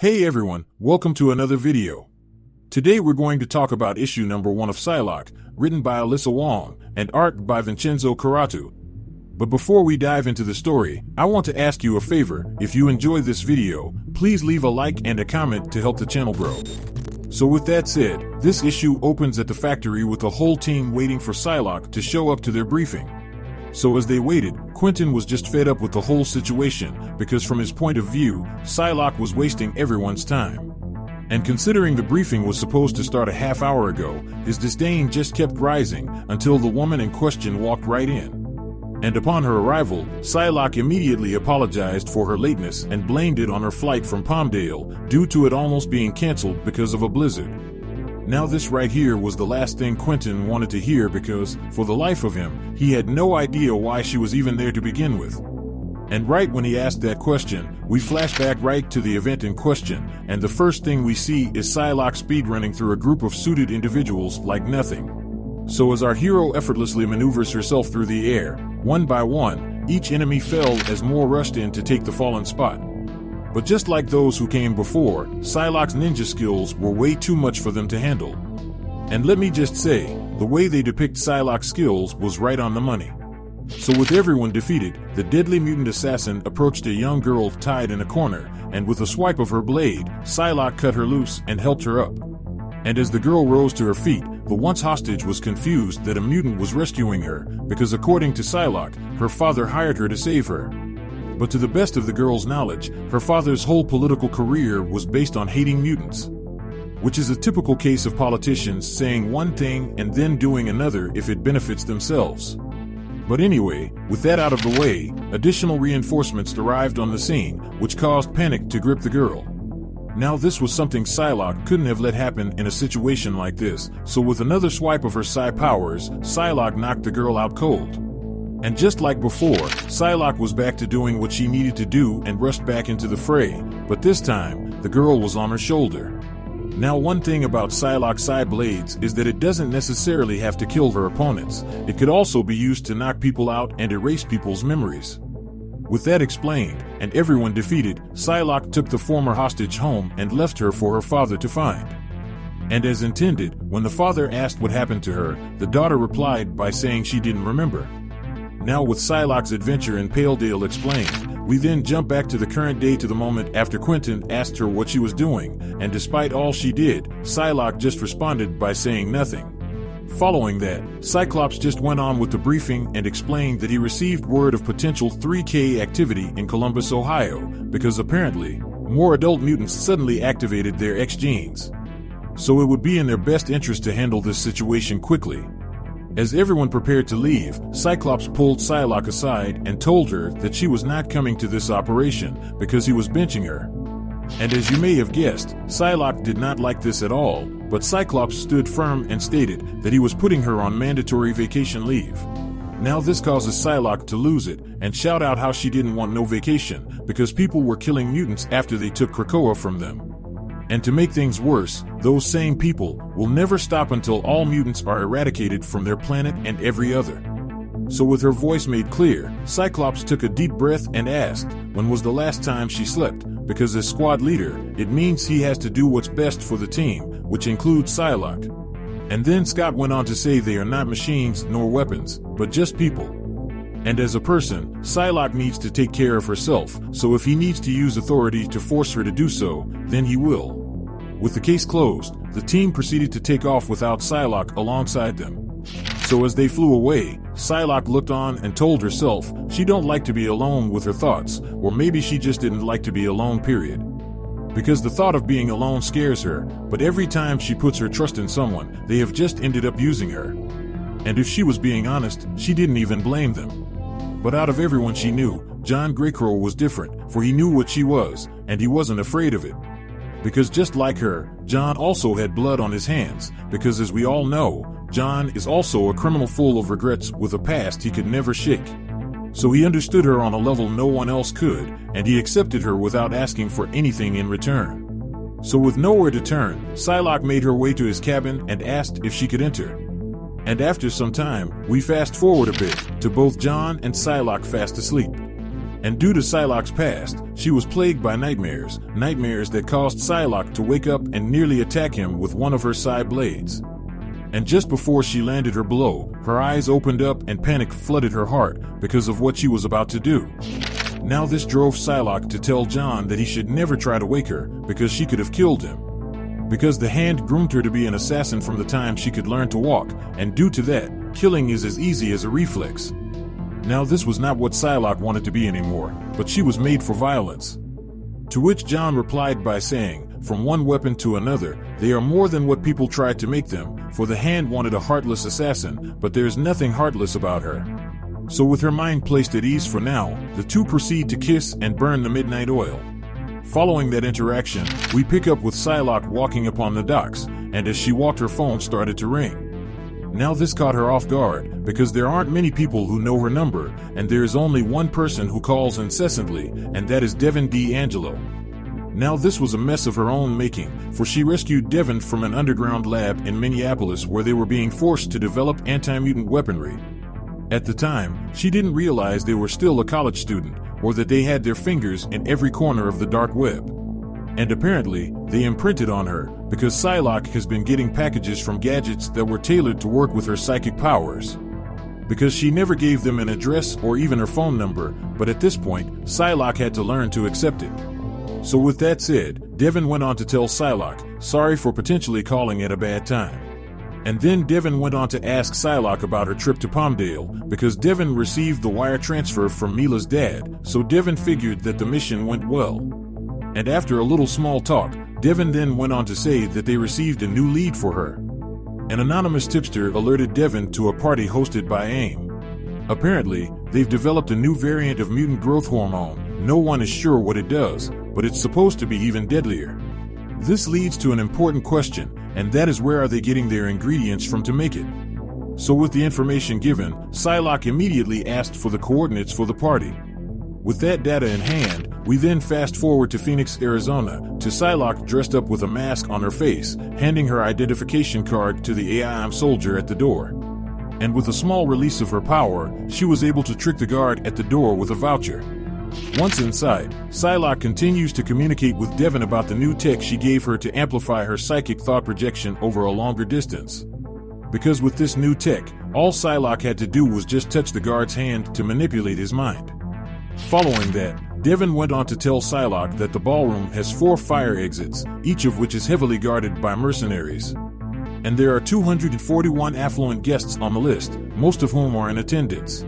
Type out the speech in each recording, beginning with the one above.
Hey everyone, welcome to another video. Today we're going to talk about issue number 1 of Psylocke, written by Alyssa Wong, and art by Vincenzo Carratù. But before we dive into the story, I want to ask you a favor. If you enjoyed this video, please leave a like and a comment to help the channel grow. So with that said, this issue opens at the factory with the whole team waiting for Psylocke to show up to their briefing. So as they waited, Kwannon was just fed up with the whole situation, because from his point of view, Psylocke was wasting everyone's time. And considering the briefing was supposed to start a half hour ago, his disdain just kept rising until the woman in question walked right in. And upon her arrival, Psylocke immediately apologized for her lateness and blamed it on her flight from Palmdale, due to it almost being canceled because of a blizzard. Now this right here was the last thing Kwannon wanted to hear because, for the life of him, he had no idea why she was even there to begin with. And right when he asked that question, we flash back right to the event in question, and the first thing we see is Psylocke speedrunning through a group of suited individuals like nothing. So as our hero effortlessly maneuvers herself through the air, one by one, each enemy fell as more rushed in to take the fallen spot. But just like those who came before, Psylocke's ninja skills were way too much for them to handle. And let me just say, the way they depict Psylocke's skills was right on the money. So with everyone defeated, the deadly mutant assassin approached a young girl tied in a corner, and with a swipe of her blade, Psylocke cut her loose and helped her up. And as the girl rose to her feet, the once hostage was confused that a mutant was rescuing her, because according to Psylocke, her father hired her to save her. But to the best of the girl's knowledge, her father's whole political career was based on hating mutants. Which is a typical case of politicians saying one thing and then doing another if it benefits themselves. But anyway, with that out of the way, additional reinforcements arrived on the scene, which caused panic to grip the girl. Now this was something Psylocke couldn't have let happen in a situation like this, so with another swipe of her Psy powers, Psylocke knocked the girl out cold. And just like before, Psylocke was back to doing what she needed to do and rushed back into the fray, but this time, the girl was on her shoulder. Now one thing about Psylocke's Psy blades is that it doesn't necessarily have to kill her opponents, it could also be used to knock people out and erase people's memories. With that explained, and everyone defeated, Psylocke took the former hostage home and left her for her father to find. And as intended, when the father asked what happened to her, the daughter replied by saying she didn't remember. Now with Psylocke's adventure in Palmdale explained, we then jump back to the current day to the moment after Kwannon asked her what she was doing, and despite all she did, Psylocke just responded by saying nothing. Following that, Cyclops just went on with the briefing and explained that he received word of potential 3K activity in Columbus, Ohio, because apparently, more adult mutants suddenly activated their X genes. So it would be in their best interest to handle this situation quickly. As everyone prepared to leave, Cyclops pulled Psylocke aside and told her that she was not coming to this operation because he was benching her. And as you may have guessed, Psylocke did not like this at all, but Cyclops stood firm and stated that he was putting her on mandatory vacation leave. Now this causes Psylocke to lose it and shout out how she didn't want no vacation because people were killing mutants after they took Krakoa from them. And to make things worse, those same people will never stop until all mutants are eradicated from their planet and every other. So with her voice made clear, Cyclops took a deep breath and asked, when was the last time she slept, because as squad leader, it means he has to do what's best for the team, which includes Psylocke. And then Scott went on to say they are not machines nor weapons, but just people. And as a person, Psylocke needs to take care of herself, so if he needs to use authority to force her to do so, then he will. With the case closed, the team proceeded to take off without Psylocke alongside them. So as they flew away, Psylocke looked on and told herself she don't like to be alone with her thoughts, or maybe she just didn't like to be alone, period. Because the thought of being alone scares her, but every time she puts her trust in someone, they have just ended up using her. And if she was being honest, she didn't even blame them. But out of everyone she knew, John Greycrow was different, for he knew what she was, and he wasn't afraid of it. Because just like her, John also had blood on his hands, because as we all know, John is also a criminal full of regrets with a past he could never shake. So he understood her on a level no one else could, and he accepted her without asking for anything in return. So with nowhere to turn, Psylocke made her way to his cabin and asked if she could enter. And after some time, we fast forward a bit to both John and Psylocke fast asleep. And due to Psylocke's past, she was plagued by nightmares that caused Psylocke to wake up and nearly attack him with one of her Psy blades. And just before she landed her blow, her eyes opened up and panic flooded her heart because of what she was about to do. Now this drove Psylocke to tell John that he should never try to wake her because she could have killed him. Because the Hand groomed her to be an assassin from the time she could learn to walk, and due to that, killing is as easy as a reflex. Now this was not what Psylocke wanted to be anymore, but she was made for violence. To which John replied by saying, from one weapon to another, they are more than what people tried to make them, for the Hand wanted a heartless assassin, but there's nothing heartless about her. So with her mind placed at ease for now, the two proceed to kiss and burn the midnight oil. Following that interaction, we pick up with Psylocke walking upon the docks, and as she walked her phone started to ring. Now this caught her off guard, because there aren't many people who know her number, and there is only one person who calls incessantly, and that is Devin D'Angelo. Now this was a mess of her own making, for she rescued Devin from an underground lab in Minneapolis where they were being forced to develop anti-mutant weaponry. At the time, she didn't realize they were still a college student, or that they had their fingers in every corner of the dark web. And apparently, they imprinted on her, because Psylocke has been getting packages from gadgets that were tailored to work with her psychic powers. Because she never gave them an address or even her phone number, but at this point, Psylocke had to learn to accept it. So with that said, Devin went on to tell Psylocke, sorry for potentially calling at a bad time. And then Devin went on to ask Psylocke about her trip to Palmdale, because Devin received the wire transfer from Mila's dad, so Devin figured that the mission went well. And after a little small talk, Devin then went on to say that they received a new lead for her. An anonymous tipster alerted Devin to a party hosted by AIM. Apparently, they've developed a new variant of mutant growth hormone. No one is sure what it does, but it's supposed to be even deadlier. This leads to an important question, and that is where are they getting their ingredients from to make it? So with the information given, Psylocke immediately asked for the coordinates for the party. With that data in hand, we then fast forward to Phoenix, Arizona, to Psylocke dressed up with a mask on her face, handing her identification card to the AIM soldier at the door. And with a small release of her power, she was able to trick the guard at the door with a voucher. Once inside, Psylocke continues to communicate with Devin about the new tech she gave her to amplify her psychic thought projection over a longer distance. Because with this new tech, all Psylocke had to do was just touch the guard's hand to manipulate his mind. Following that, Devin went on to tell Psylocke that the ballroom has 4 fire exits, each of which is heavily guarded by mercenaries. And there are 241 affluent guests on the list, most of whom are in attendance.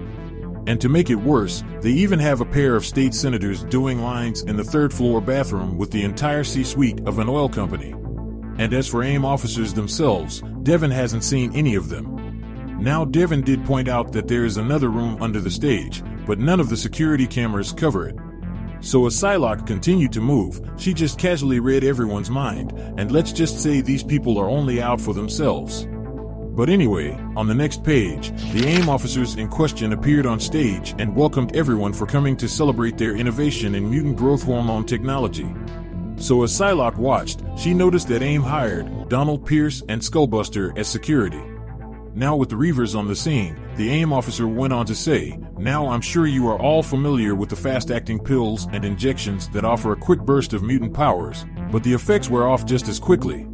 And to make it worse, they even have a pair of state senators doing lines in the 3rd floor bathroom with the entire C-suite of an oil company. And as for AIM officers themselves, Devin hasn't seen any of them. Now Devin did point out that there is another room under the stage, but none of the security cameras cover it. So as Psylocke continued to move, she just casually read everyone's mind, and let's just say these people are only out for themselves. But anyway, on the next page, the AIM officers in question appeared on stage and welcomed everyone for coming to celebrate their innovation in mutant growth hormone technology. So as Psylocke watched, she noticed that AIM hired Donald Pierce and Skullbuster as security. Now with the Reavers on the scene, the AIM officer went on to say, now I'm sure you are all familiar with the fast-acting pills and injections that offer a quick burst of mutant powers, but the effects wear off just as quickly.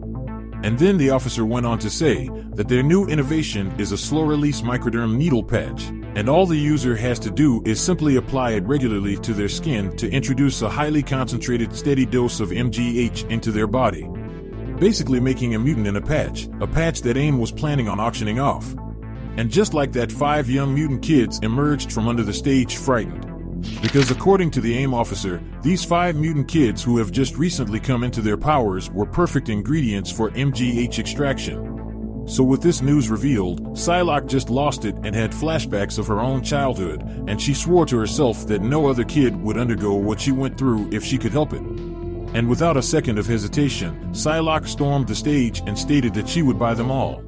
And then the officer went on to say that their new innovation is a slow-release microderm needle patch, and all the user has to do is simply apply it regularly to their skin to introduce a highly concentrated steady dose of MGH into their body. Basically making a mutant in a patch that AIM was planning on auctioning off. And just like that, 5 young mutant kids emerged from under the stage frightened. Because according to the AIM officer, these 5 mutant kids who have just recently come into their powers were perfect ingredients for MGH extraction. So with this news revealed, Psylocke just lost it and had flashbacks of her own childhood, and she swore to herself that no other kid would undergo what she went through if she could help it. And without a second of hesitation, Psylocke stormed the stage and stated that she would buy them all.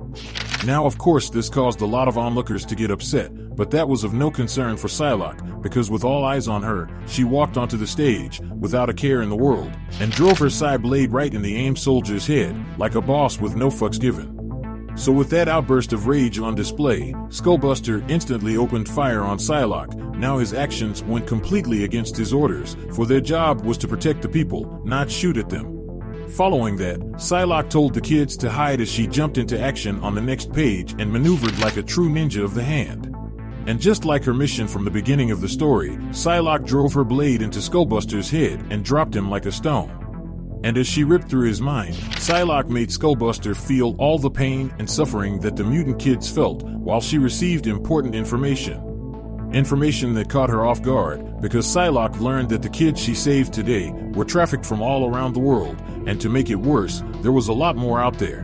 Now of course this caused a lot of onlookers to get upset, but that was of no concern for Psylocke, because with all eyes on her, she walked onto the stage, without a care in the world, and drove her Psy blade right in the AIM soldier's head, like a boss with no fucks given. So with that outburst of rage on display, Skullbuster instantly opened fire on Psylocke. Now his actions went completely against his orders, for their job was to protect the people, not shoot at them. Following that, Psylocke told the kids to hide as she jumped into action on the next page and maneuvered like a true ninja of the hand. And just like her mission from the beginning of the story, Psylocke drove her blade into Skullbuster's head and dropped him like a stone. And as she ripped through his mind, Psylocke made Skullbuster feel all the pain and suffering that the mutant kids felt, while she received important information. Information that caught her off guard, because Psylocke learned that the kids she saved today were trafficked from all around the world, and to make it worse, there was a lot more out there.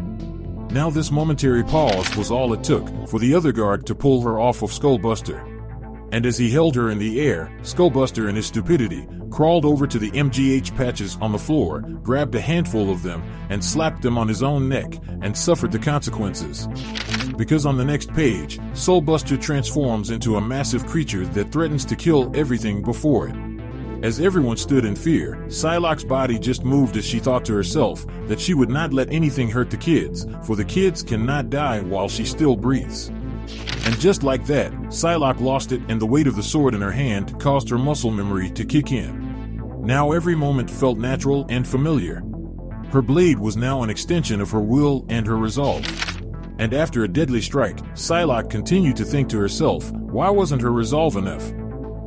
Now this momentary pause was all it took for the other guard to pull her off of Skullbuster. And as he held her in the air, Skullbuster in his stupidity crawled over to the MGH patches on the floor, grabbed a handful of them, and slapped them on his own neck, and suffered the consequences. Because on the next page, Skullbuster transforms into a massive creature that threatens to kill everything before it. As everyone stood in fear, Psylocke's body just moved as she thought to herself that she would not let anything hurt the kids, for the kids cannot die while she still breathes. And just like that, Psylocke lost it, and the weight of the sword in her hand caused her muscle memory to kick in. Now every moment felt natural and familiar. Her blade was now an extension of her will and her resolve. And after a deadly strike, Psylocke continued to think to herself, why wasn't her resolve enough?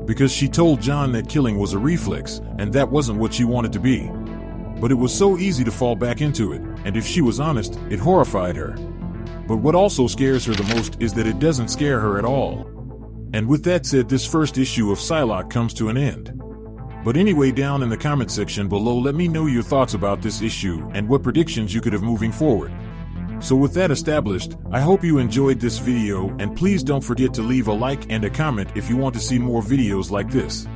Because she told John that killing was a reflex, and that wasn't what she wanted to be. But it was so easy to fall back into it, and if she was honest, it horrified her. But what also scares her the most is that it doesn't scare her at all. And with that said, this first issue of Psylocke comes to an end. But anyway, down in the comment section below, let me know your thoughts about this issue and what predictions you could have moving forward. So with that established, I hope you enjoyed this video, and please don't forget to leave a like and a comment if you want to see more videos like this.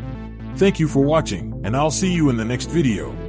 Thank you for watching, and I'll see you in the next video.